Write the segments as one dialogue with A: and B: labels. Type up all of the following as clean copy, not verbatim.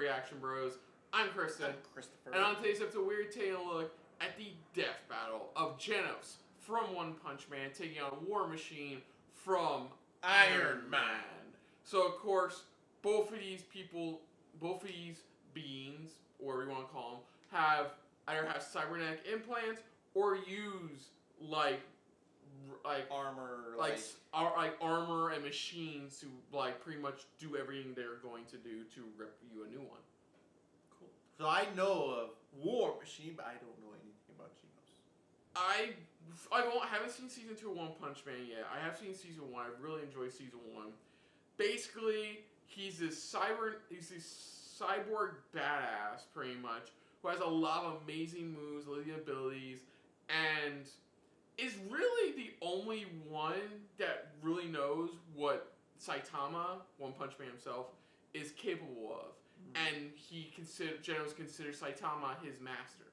A: Reaction Bros. I'm Kristen.
B: I'm Christopher.
A: And on today's episode, we're taking a look at the death battle of Genos from One Punch Man taking on War Machine from Iron Man. So, of course, both of these beings, or whatever you want to call them, either have cybernetic implants or use
B: armor,
A: like armor and machines to pretty much do everything they're going to do to rip you a new one.
B: Cool. So I know of War Machine, but I don't know anything about Genos.
A: I haven't seen season 2 of One Punch Man yet. I have seen season 1. I really enjoyed season 1. Basically, he's this cyborg badass, pretty much, who has a lot of amazing moves, leading abilities, and is really the only one that really knows what Saitama, One Punch Man himself, is capable of. Mm-hmm. And Genos considers Saitama his master,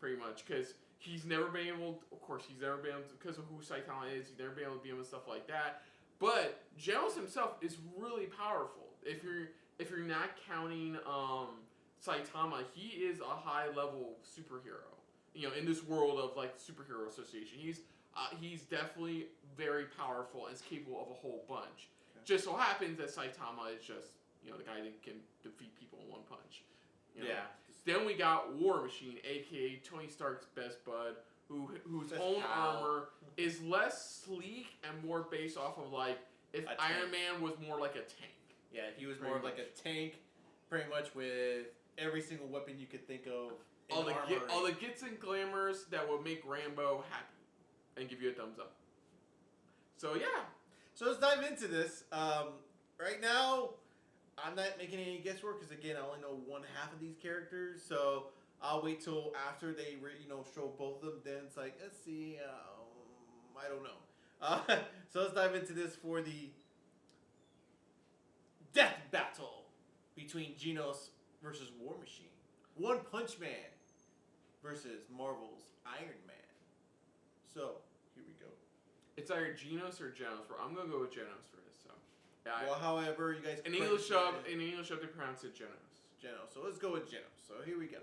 A: pretty much, because he's never been able, because of who Saitama is, he's never been able to beat him and stuff like that. But Genos himself is really powerful. If you're not counting Saitama, he is a high level superhero. You know, in this world of superhero association, he's definitely very powerful and is capable of a whole bunch. Okay. Just so happens that Saitama is just the guy that can defeat people in one punch. Yeah. Then we got War Machine, aka Tony Stark's best bud, whose own armor is less sleek and more based off of if Iron Man was more like a tank.
B: Yeah, he was more like a tank, pretty much with every single weapon you could think of.
A: All the gits and glamours that would make Rambo happy and give you a thumbs up. So yeah.
B: So let's dive into this. Right now, I'm not making any guesswork because again, I only know one half of these characters. So I'll wait till after they show both of them. Then it's like, let's see. I don't know. So let's dive into this for the death battle between Genos versus War Machine. One Punch Man versus Marvel's Iron Man. So, here we go.
A: It's either Genos or Genos. I'm going to go with Genos for this. So,
B: yeah, well, however, you guys...
A: In English dub, they pronounce it Genos.
B: Genos. So, let's go with Genos. So, here we go.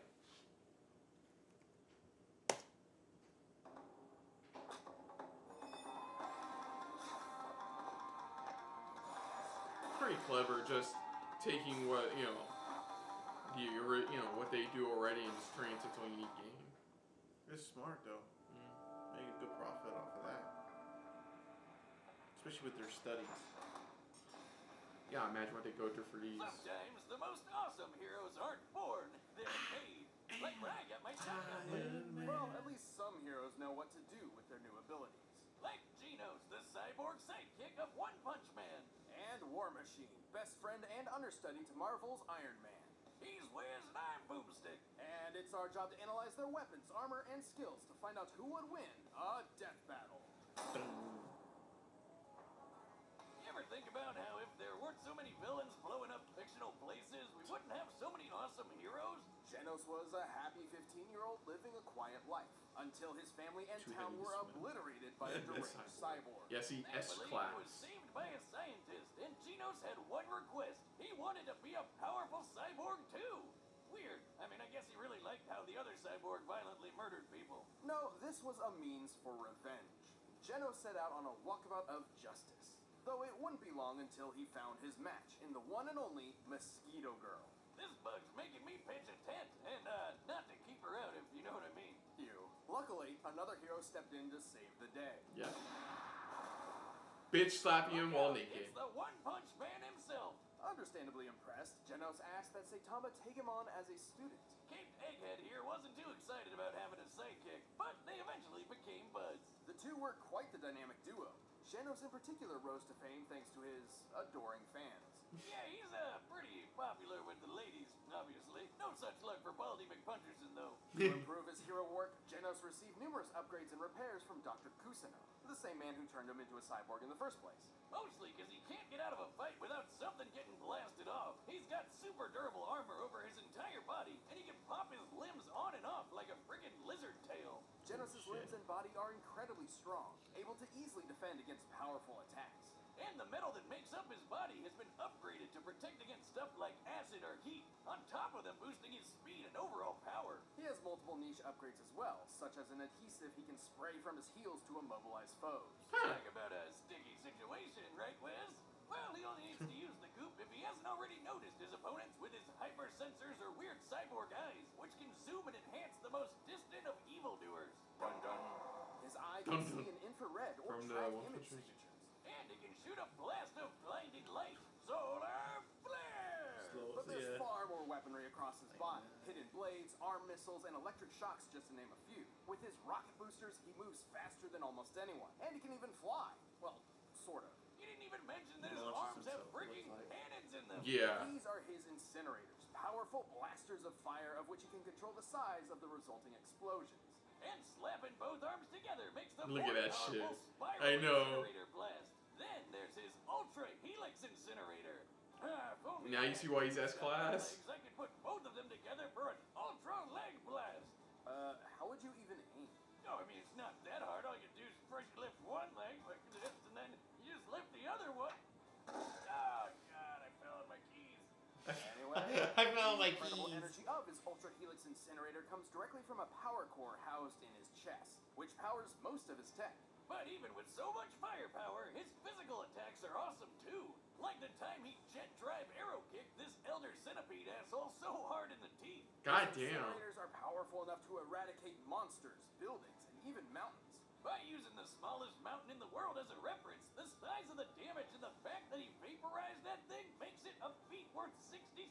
A: Pretty clever, just taking what, what they do already and just turning it into a unique game.
B: It's smart though. Make a good profit off of that. Especially with their studies.
A: Yeah, imagine what they go through for these.
C: Sometimes the most awesome heroes aren't born, they're made. Like when I got my Well, at least some heroes know what to do with their new abilities. Like Genos, the cyborg sidekick of One Punch Man. And War Machine, best friend and understudy to Marvel's Iron Man. He's Wiz and I'm Boomstick. And it's our job to analyze their weapons, armor, and skills to find out who would win a death battle. You ever think about how if there weren't so many villains blowing up fictional places, we wouldn't have so many awesome heroes? Genos was a happy 15-year-old living a quiet life until his family and town were obliterated by a deranged cyborg.
A: Yes, he S-class.
C: He was saved by a scientist, and Genos had one request. He wanted to be a powerful cyborg too. Weird. I mean, I guess he really liked how the other cyborg violently murdered people. No, this was a means for revenge. Genos set out on a walkabout of justice. Though it wouldn't be long until he found his match in the one and only Mosquito Girl. This bug's making me pitch a tent, and not to keep her out, if you know what I mean. Luckily, another hero stepped in to save the day.
A: Yeah. Bitch slapping him while naked.
C: It's the One Punch Man himself. Understandably impressed, Genos asked that Saitama take him on as a student. Caped Egghead here wasn't too excited about having a sidekick, but they eventually became buds. The two were quite the dynamic duo. Genos in particular rose to fame thanks to his adoring fans. Yeah, he's pretty popular with the ladies, obviously. No such luck for Baldy McPuncherson, though. To improve his hero work, Genos received numerous upgrades and repairs from Dr. Kusano, the same man who turned him into a cyborg in the first place. Mostly because he can't get out of a fight without something getting blasted off. He's got super durable armor over his entire body, and he can pop his limbs on and off like a friggin' lizard tail. Genos' limbs and body are incredibly strong, able to easily defend against powerful attacks. And And the metal that makes up his body has been upgraded to protect against stuff like acid or heat, on top of them boosting his speed and overall power. He has multiple niche upgrades as well, such as an adhesive he can spray from his heels to immobilize foes. Talk about a sticky situation, right, Wes? Well, he only needs to use the goop if he hasn't already noticed his opponents with his hyper sensors or weird cyborg eyes, which can zoom and enhance the most distant of evildoers. Dun dun. His eye can see in infrared or track image signatures. And it can shoot a blast of blinding light. Solar flare! But there's far more weaponry across his body. Hidden blades, arm missiles, and electric shocks, just to name a few. With his rocket boosters, he moves faster than almost anyone. And he can even fly. Well, sort of. You didn't even mention that his arms have freaking cannons in them.
A: Yeah.
C: These are his incinerators. Powerful blasters of fire of which he can control the size of the resulting explosions. And slapping both arms together makes the
A: Look at that shit.
C: spiral
A: I know.
C: incinerator blast. Then there's his Ultra Helix incinerator.
A: Now you see why he's S-class.
C: I could put both of them together for an Ultra Leg Blast. How would you even aim? No, I mean, it's not that hard. All you do is first lift one leg like this, and then you just lift the other one. Oh, God, I fell on my keys. Anyway,
B: I fell on my
C: the incredible
B: keys.
C: energy of his Ultra Helix incinerator comes directly from a power core housed in his chest, which powers most of his tech. But even with so much firepower, his physical attacks are awesome too. Like the time he jet drive arrow kicked this Elder Centipede asshole so hard in the teeth.
A: God
C: His
A: damn.
C: incinerators are powerful enough to eradicate monsters, buildings, and even mountains. By using the smallest mountain in the world as a reference, the size of the damage and the fact that he vaporized that thing makes it a feat worth 66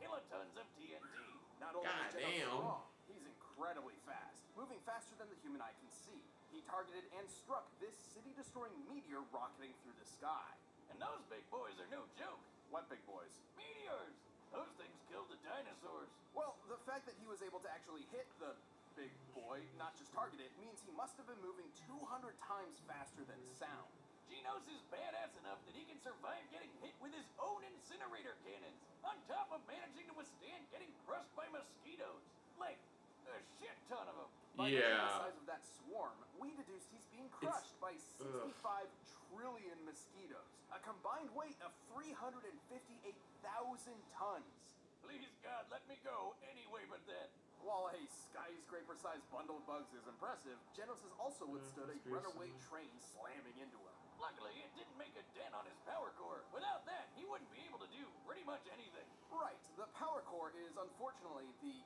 C: kilotons of TNT. Not only
A: God
C: is Genos
A: damn.
C: strong, he's incredibly fast, moving faster than the human eye can see. He targeted and struck this city-destroying meteor rocketing through the sky. And those big boys are no joke. What big boys? Meteors! Those things killed the dinosaurs. Well, the fact that he was able to actually hit the big boy, not just target it, means he must have been moving 200 times faster than sound. Genos is badass enough that he can survive getting hit with his own incinerator cannons, on top of managing to withstand getting crushed by mosquitoes. Like, a shit ton of them. By the size of that swarm, we deduced he's being crushed by 65 trillion mosquitoes, a combined weight of 358,000 tons. Please, God, let me go anyway but that. While a skyscraper-sized bundle of bugs is impressive, Genos has also withstood a runaway train slamming into him. Luckily, it didn't make a dent on his power core. Without that, he wouldn't be able to do pretty much anything. Right, the power core is unfortunately the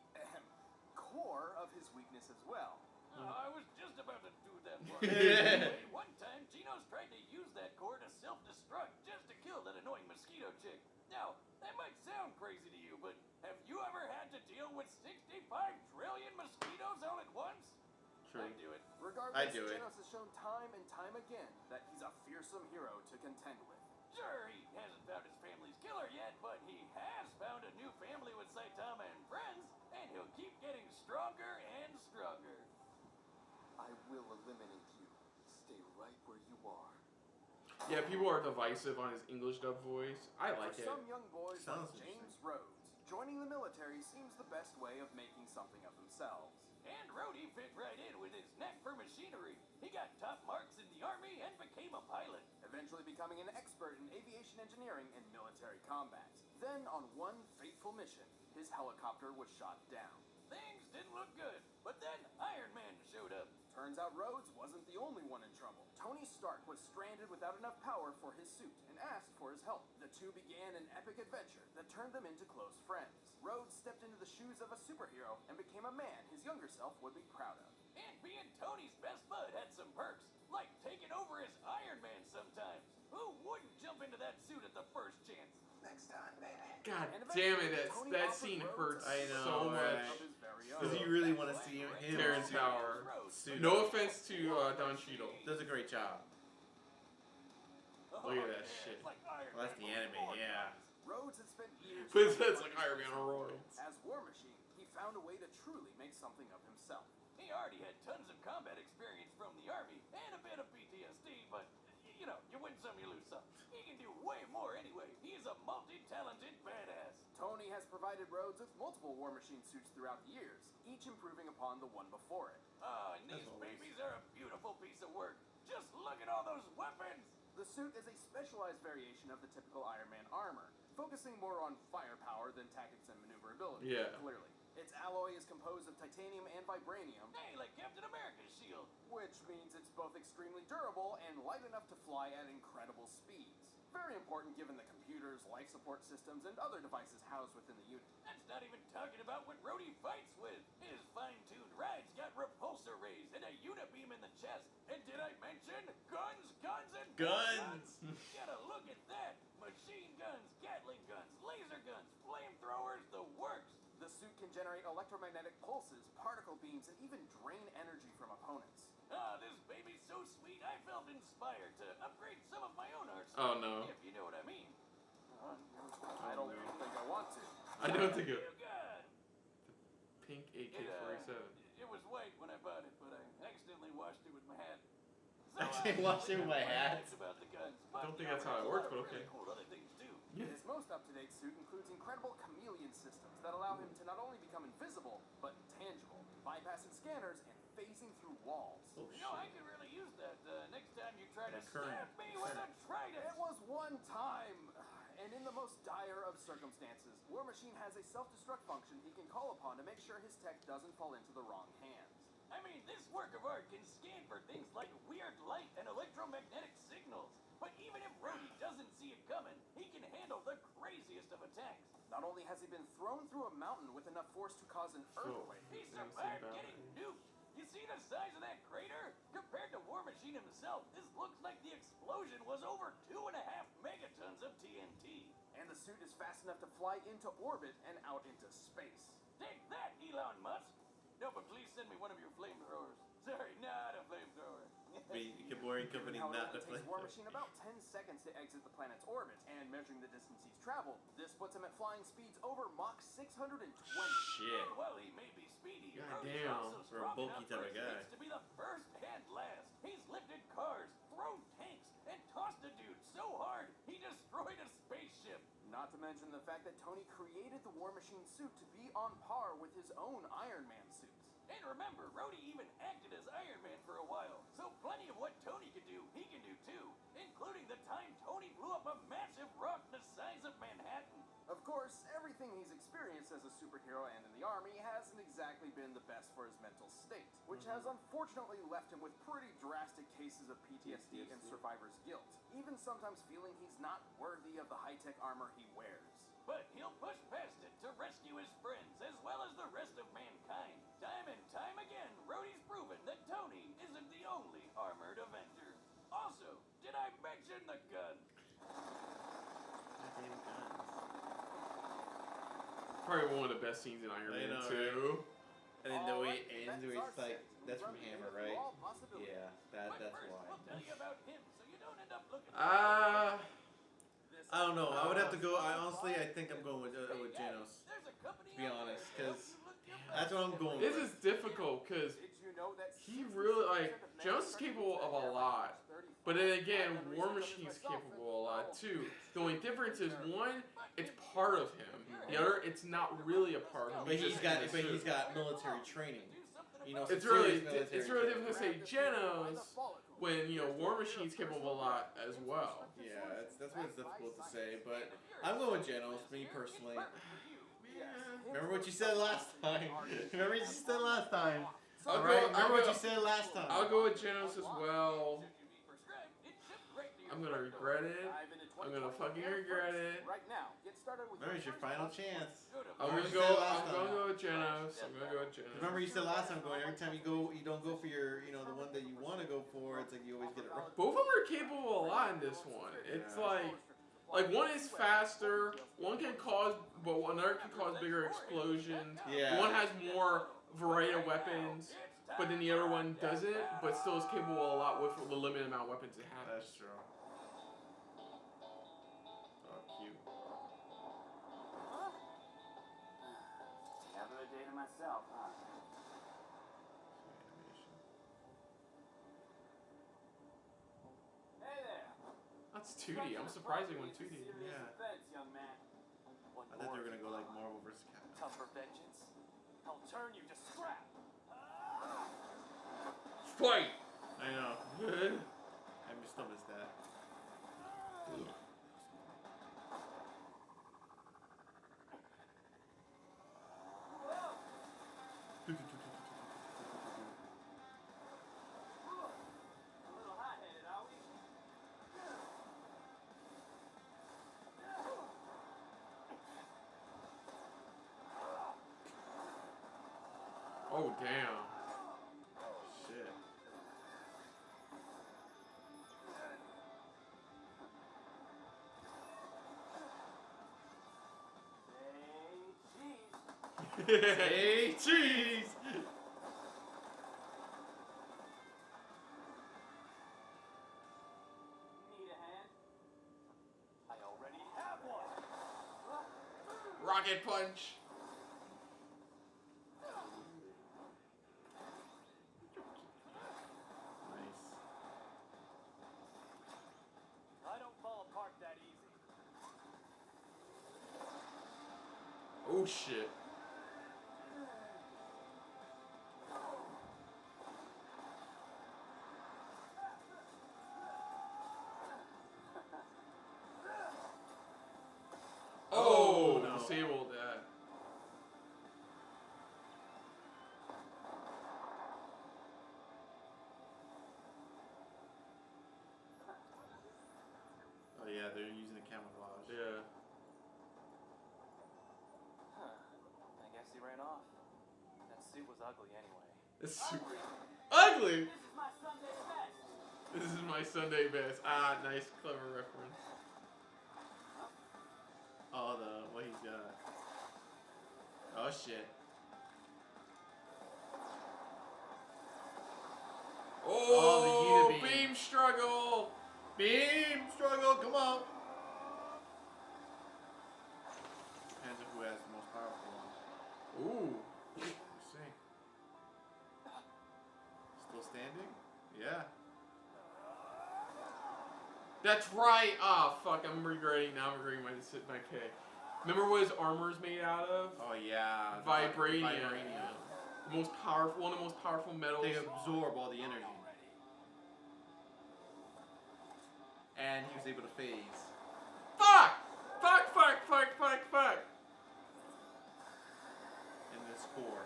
C: core of his weakness as well. I was just about to do that one. Anyway, one time, Genos tried to use that core to self-destruct just to kill that annoying mosquito chick. Now, that might sound crazy to you, but have you ever had to deal with 65 trillion mosquitoes all at once?
A: True.
C: I do it. Regardless,
B: do it.
C: Genos has shown time and time again that he's a fearsome hero to contend with. Sure, he hasn't found his family's killer yet, but he has found a new family with Saitama and friends, and he'll keep getting stronger and stronger. I will eliminate you. Stay right where you are.
A: Yeah, people are divisive on his English dub voice. I like
C: For
A: it.
C: some young boys
B: Sounds
C: like James Rhodes, joining the military seems the best way of making something of themselves. And Rhodey fit right in with his knack for machinery. He got top marks in the army and became a pilot, eventually becoming an expert in aviation engineering and military combat. Then, on one fateful mission, his helicopter was shot down. Things didn't look good, but then Iron Man showed up. Turns out Rhodes wasn't the only one in trouble. Tony Stark was stranded without enough power for his suit and asked for his help. The two began an epic adventure that turned them into close friends. Rhodes stepped into the shoes of a superhero and became a man his younger self would be proud of. And being Tony's best bud had some perks, like taking over as Iron Man sometimes. Who wouldn't jump into that suit at the first chance? Next time, baby.
A: God damn it, that scene hurts
B: I know,
A: so
B: right?
A: much.
B: Because you really want to see him.
A: Terrence Howard.
B: suit
A: No
B: up.
A: offense to Don Cheadle.
B: Does a great job.
A: Look at that shit.
B: Well, that's the anime, yeah.
C: Rhodes had spent years
A: But that's like Iron Man on roids.
C: as War Machine. He found a way to truly make something of himself. He already had tons of combat experience from the army and a bit of PTSD, but you know, you win some, you lose some. He can do way more anyway. He is a multi-talented badass. Tony has provided Rhodes with multiple War Machine suits throughout the years, each improving upon the one before it. And these babies are a beautiful piece of work. Just look at all those weapons. The suit is a specialized variation of the typical Iron Man armor, focusing more on firepower than tactics and maneuverability.
A: Yeah.
C: Clearly. Its alloy is composed of titanium and vibranium.
D: Hey, like Captain America's shield.
C: Which means it's both extremely durable and light enough to fly at incredible speeds. Very important given the computers, life support systems, and other devices housed within the unit.
D: That's not even talking about what Rhodey fights with. His fine-tuned rides got repulsor rays and a unibeam in the chest. And did I mention guns, and
B: Guns!
D: Gotta look at that. Machine guns, Gatling guns, laser guns, flamethrowers, the works.
C: The suit can generate electromagnetic pulses, particle beams, and even drain energy from opponents.
D: Ah, this baby's so sweet, I felt inspired to upgrade some of my own arsenal.
A: Oh no.
D: If you know what I mean.
C: I don't think I want to.
A: I don't think it.
D: You got
A: Pink AK-47.
D: It was white when I bought it, but I accidentally washed it with my hat.
B: Accidentally washed it with my hat?
D: About the guns,
A: I don't think that's how it works, but okay.
D: Cool other things too.
C: His most up-to-date suit includes incredible chameleon systems that allow him to not only become invisible, but tangible, bypassing scanners and phasing through walls.
B: Oh,
D: You know, I could really use that next time you try to
B: Current.
D: stab me with a trident.
C: It was one time, and in the most dire of circumstances, War Machine has a self-destruct function he can call upon to make sure his tech doesn't fall into the wrong hands.
D: I mean, this work of art can scan for things like weird light and electromagnetic signals. But even if Rhodey doesn't see it coming, he can handle the craziest of attacks.
C: Not only has he been thrown through a mountain with enough force to cause an earthquake,
D: He survived getting nuked. You see the size of that crater? Compared to War Machine himself, this looks like the explosion was over 2.5 megatons of TNT.
C: and the suit is fast enough to fly into orbit and out into space.
D: Take that, Elon Musk! No, but please send me one of your flamethrowers. Sorry, not a flamethrower.
B: Boring company,
C: However,
B: not the
C: it takes War Machine about 10 seconds to exit the planet's orbit, and measuring the distance he's traveled, this puts him at flying speeds over Mach 620.
B: Shit.
D: And while he may be speedy,
A: God
D: Rhodey's
A: damn,
D: also
B: for a
D: strong
B: bulky
D: enough
B: type
D: for
B: of
D: his
B: guy.
D: mates to be the first and last. He's lifted cars, thrown tanks, and tossed a dude so hard he destroyed a spaceship.
C: Not to mention the fact that Tony created the War Machine suit to be on par with his own Iron Man suits.
D: And remember, Rhodey even acted as Iron Man for a while, so plenty of what Tony could do, he can do too, including the time Tony blew up a massive rock the size of Manhattan.
C: Of course, everything he's experienced as a superhero and in the army hasn't exactly been the best for his mental state, which has unfortunately left him with pretty drastic cases of PTSD and survivor's guilt, even sometimes feeling he's not worthy of the high-tech armor he wears.
D: But he'll push past it to rescue his friends as well as the rest of mankind. Time and time again, Rhodey's proven that Tony isn't the only armored Avenger. Also, did I mention the gun?
B: Goddamn guns.
A: Probably one of the best scenes in Iron
B: I
A: Man
B: know,
A: 2.
B: And then the way
C: Alright,
B: it ends,
C: that's
B: where
C: our
B: it's like,
C: set.
B: that's from
C: We've
B: Hammer,
C: run
B: right?
C: through all possibilities.
B: Yeah,
D: But
B: that's
D: first,
B: why.
D: we'll tell you about him so you don't end up looking
C: This
B: I don't know. I would have to go. I
C: is
B: honestly, I think I'm going with
D: Hey,
B: Genos.
D: There's a company
B: To be
D: out
B: honest,
D: there
B: 'cause
D: help you look your
B: That's
D: best.
B: what I'm going
A: This
B: with.
A: is difficult because
C: Did you know that
A: he
C: 60%
A: really, like,
C: of
A: Jones is capable of a lot. But then again, War Machine's capable of a lot too. The only difference is one, it's part of him. The other, it's not really a part of him.
B: But he's
A: just
B: got,
A: in the
B: but he's
A: suit.
B: got military training. You know,
A: It's
B: some
A: really,
B: serious military
A: it's really
B: training.
A: difficult to say Genos when War Machine's capable of a lot as well.
B: Yeah, that's what it's difficult to say. But I'm going with Genos, me personally. Remember what you said last time. Remember what you said last time.
A: I'll
B: All
A: go-
B: right,
A: I'll
B: remember what
A: go-
B: you said last time.
A: I'll go with Genos as well. I'm gonna regret it. I'm gonna fucking regret it.
C: Right now, get started with
B: Remember, it's your final chance.
A: I'm
B: Remember
A: gonna
B: you
A: go.
B: said last
A: I'm
B: time.
A: gonna go with Genos. I'm gonna go with Genos.
B: Remember you said last time, going every time you go, you don't go for your, the one that you want to go for. It's like you always get it wrong.
A: Both of them are capable of a lot in this one. It's like one is faster. One can cause, but another can cause bigger explosions.
B: Yeah.
A: One has more variety of weapons, but then the other one doesn't, but still is capable of a lot with the limited amount of weapons it has.
B: That's true. Oh, cute.
C: Having a day to myself, huh? Hey there.
A: That's 2D. I'm surprised they went 2D.
B: Yeah.
C: Offense, young man. One
B: I thought they were
C: more
B: gonna go like Marvel vs. Capcom.
C: tough for vengeance. I'll turn you to scrap.
A: Fight!
B: I know.
A: Good.
B: I still missed that.
A: Oh, damn.
B: Shit.
A: Hey,
B: cheese!
C: Need a hand? I already have one.
A: Rocket punch.
B: Nice.
C: I don't fall apart that easy.
A: Oh, shit. Oh,
B: no.
A: disabled that.
B: Oh yeah, they're using the camouflage.
A: Yeah.
C: Huh. I guess he ran off. That suit was ugly anyway.
A: It's super ugly.
C: This is my Sunday best.
A: This is my Sunday best. Ah, nice, clever reference.
B: Oh, what he's got. Oh shit.
A: Oh,
B: the unibeam.
A: beam struggle.
B: Beam struggle, come on. Depends on who has the most powerful one.
A: Ooh.
B: Let's see. Still standing? Yeah.
A: That's right. Ah, fuck. I'm regretting now. I'm regretting my pick. Remember what his armor is made out of?
B: Oh yeah.
A: Vibranium.
B: Vibranium.
A: The most powerful, one of the most powerful metals.
B: They absorb all the energy. And he was able to phase.
A: Fuck! Fuck, fuck, fuck, fuck, fuck.
B: In this core.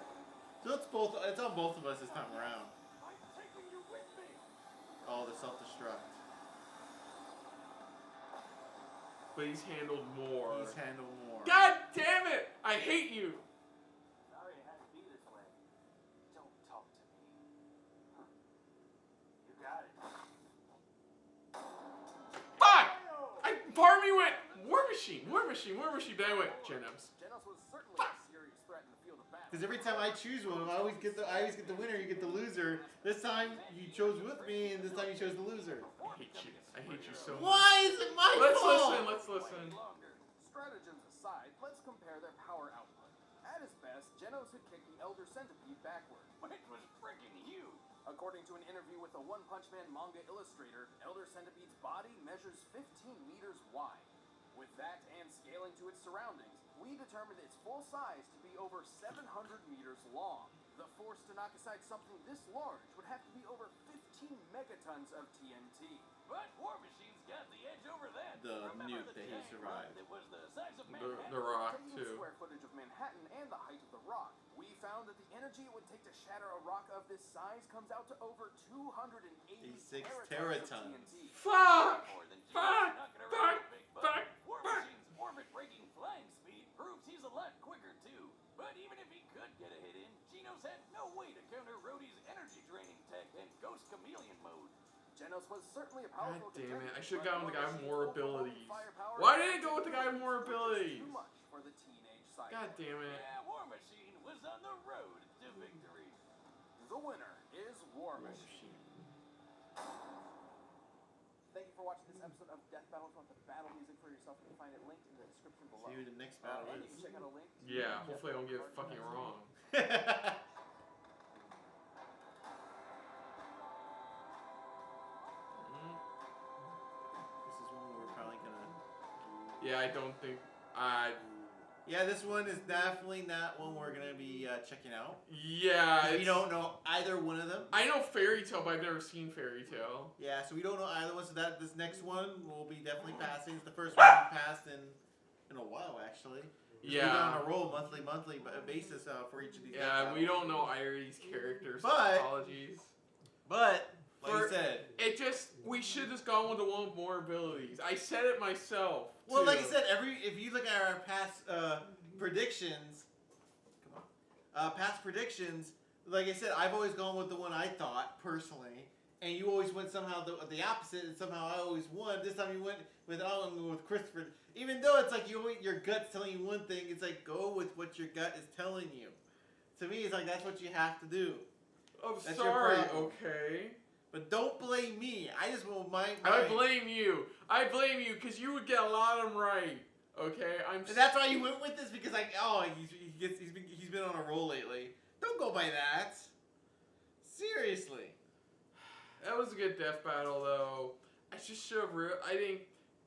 B: So it's on both of us this time around.
C: I'm taking you with me.
B: Oh, the self-destruct.
A: But he's handled more.
B: He's handled more.
A: God damn it! I hate you.
C: Sorry it had to be this way. Don't talk to me. Huh. You got it.
A: Fuck! Part of me went War Machine. Then I went Genos.
C: Genos was certainly a serious threat in the field of battle.
B: Because every time I choose one, I always get the winner. You get the loser. This time you chose with me, and this time you chose the loser.
A: I hate you so much.
B: Why is it my fault?
A: Let's listen.
C: Longer. Stratagems aside, let's compare their power output. At his best, Genos had kicked the Elder Centipede backward.
D: It was freaking huge.
C: According to an interview with a One Punch Man manga illustrator, Elder Centipede's body measures 15 meters wide. With that and scaling to its surroundings, we determined its full size to be over 700 meters long. The force to knock aside something this large would have to be over 15 megatons of TNT.
D: But War Machine's got the edge over that.
B: The
D: Remember
B: nuke
D: the
B: that he
D: giant
B: survived.
D: rock that was the size of
A: The
D: Manhattan?
A: Rock
C: Taking
A: too.
C: square footage of Manhattan and the height of the rock, we found that the energy it would take to shatter a rock of this size comes out to over 286
B: teratons.
C: of TNT.
A: Fuck!
D: More than Genos,
A: Fuck!
D: knocking around
A: Fuck!
D: a big buck.
A: Fuck!
D: War
A: Fuck!
D: Machine's orbit-breaking flying speed proves he's a lot quicker too. But even if he could get a hit in, Genos had no way to counter Rhodey's energy-draining tech and Ghost Chameleon mode.
C: Genos was certainly a
A: God
C: powerful
A: damn it!
C: contender,
A: I should have
C: but
A: gone with the guy with more
C: War Machine's
A: abilities.
C: firepower
A: Why didn't it go with the guy with more
C: was just
A: abilities?
C: Too much for the teenage side.
A: God damn it!
D: Yeah, War Machine was on the road to victory.
C: The winner is War Machine. Thank you for watching this episode of Death Battle. If you want the battle music for yourself, you can find it linked in the description below.
B: See who the next battle
C: And you
B: is.
C: can check out a link. to
A: Yeah,
C: the
A: hopefully I don't get it
C: Death Battle
A: fucking
C: card
A: wrong.
B: This is one we're probably gonna.
A: Yeah, I don't think
B: Yeah, this one is definitely not one we're gonna be checking out.
A: Yeah,
B: We don't know either one of them.
A: I know Fairy Tale, but I've never seen Fairy Tale.
B: Yeah, so we don't know either one. So that this next one will be definitely passing. It's the first one we passed in a while, actually. We've been
A: Yeah.
B: on a roll monthly basis for each of these.
A: Yeah,
B: episodes.
A: we don't know either of these characters.
B: But-
A: Apologies.
B: But like
A: For-
B: you said,
A: We should just gone with the one with more abilities. I said it myself.
B: well,
A: too.
B: like I said, if you look at our past predictions, past predictions, like I said, I've always gone with the one I thought personally, and you always went somehow the opposite, and somehow I always won. This time you went with with Christopher, even though it's like your gut's telling you one thing. It's like go with what your gut is telling you. To me, it's like that's what you have to do.
A: I'm
B: That's
A: sorry.
B: your problem.
A: Okay.
B: But don't blame me. I just want my.
A: I blame you. I blame you because you would get a lot of them right. Okay.
B: And that's why you went with this because like he's been on a roll lately. Don't go by that. Seriously.
A: That was a good death battle, though. I just should have. I think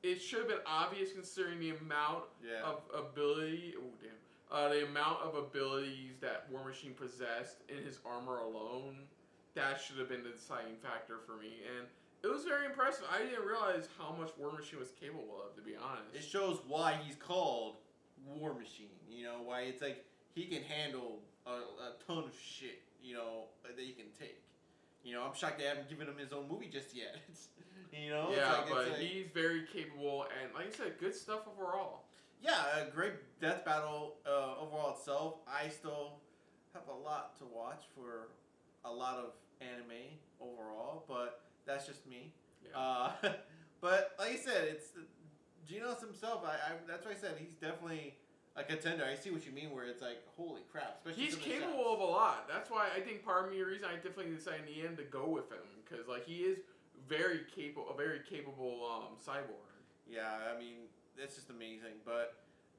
A: it should have been obvious considering the amount of ability. Oh damn! The amount of abilities that War Machine possessed in his armor alone. That should have been the deciding factor for me, and it was very impressive. I didn't realize how much War Machine was capable of, to be honest.
B: It shows why he's called War Machine. You know why it's like he can handle a ton of shit. You know that he can take. You know, I'm shocked they haven't given him his own movie just yet. You know?
A: Yeah,
B: it's
A: but he's very capable, and like I said, good stuff overall.
B: Yeah, a great death battle overall itself. I still have a lot to watch for a lot of anime overall, but that's just me.
A: Yeah.
B: But like I said, it's Genos himself. That's why I said he's definitely a contender. I see what you mean, where it's like, holy crap. Especially
A: He's capable of a lot. That's why I think part of me, the reason I definitely decided in the end to go with him, because like he is a very capable cyborg.
B: Yeah, I mean, it's just amazing. But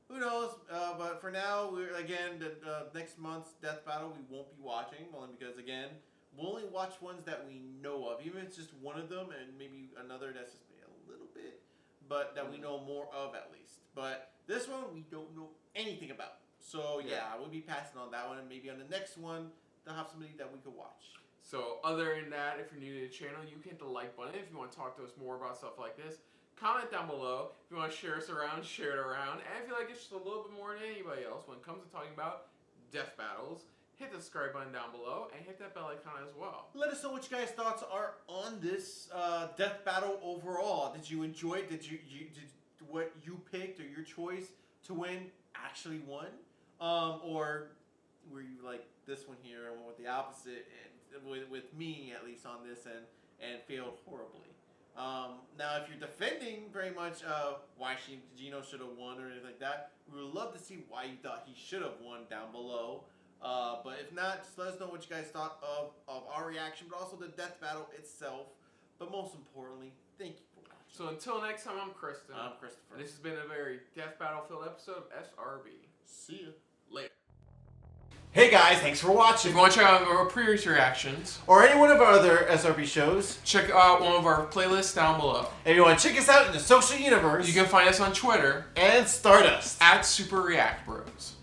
B: who knows? But for now, we're again the next month's death battle we won't be watching, only because again we'll only watch ones that we know of, even if it's just one of them and maybe another that's just a little bit, but that we know more of at least. But this one we don't know anything about. So yeah, we'll be passing on that one, and maybe on the next one they'll have somebody that we could watch.
A: So other than that, if you're new to the channel, you can hit the like button. If you want to talk to us more about stuff like this, comment down below. If you want to share us around, share it around. And if you like it just a little bit more than anybody else when it comes to talking about death battles, hit the subscribe button down below and hit that bell icon as well.
B: Let us know what you guys' thoughts are on this death battle overall. Did you enjoy it? Did what you picked or your choice to win actually won? Or were you like this one here and went with the opposite, and with me at least on this and failed horribly? Now, if you're defending very much why Genos should have won or anything like that, we would love to see why you thought he should have won down below. But if not, just let us know what you guys thought of our reaction, but also the death battle itself. But most importantly, thank you for watching.
A: So until next time, I'm Kristen.
B: I'm Christopher.
A: And this has been a very death battle-filled episode of SRB.
B: See ya.
A: Later.
B: Hey guys, thanks for watching.
A: If you want to check out our previous reactions,
B: Or any one of our other SRB shows,
A: check out one of our playlists down below.
B: if you want to check us out in the social universe,
A: You can find us on Twitter
B: and Stardust.
A: at Super React Bros.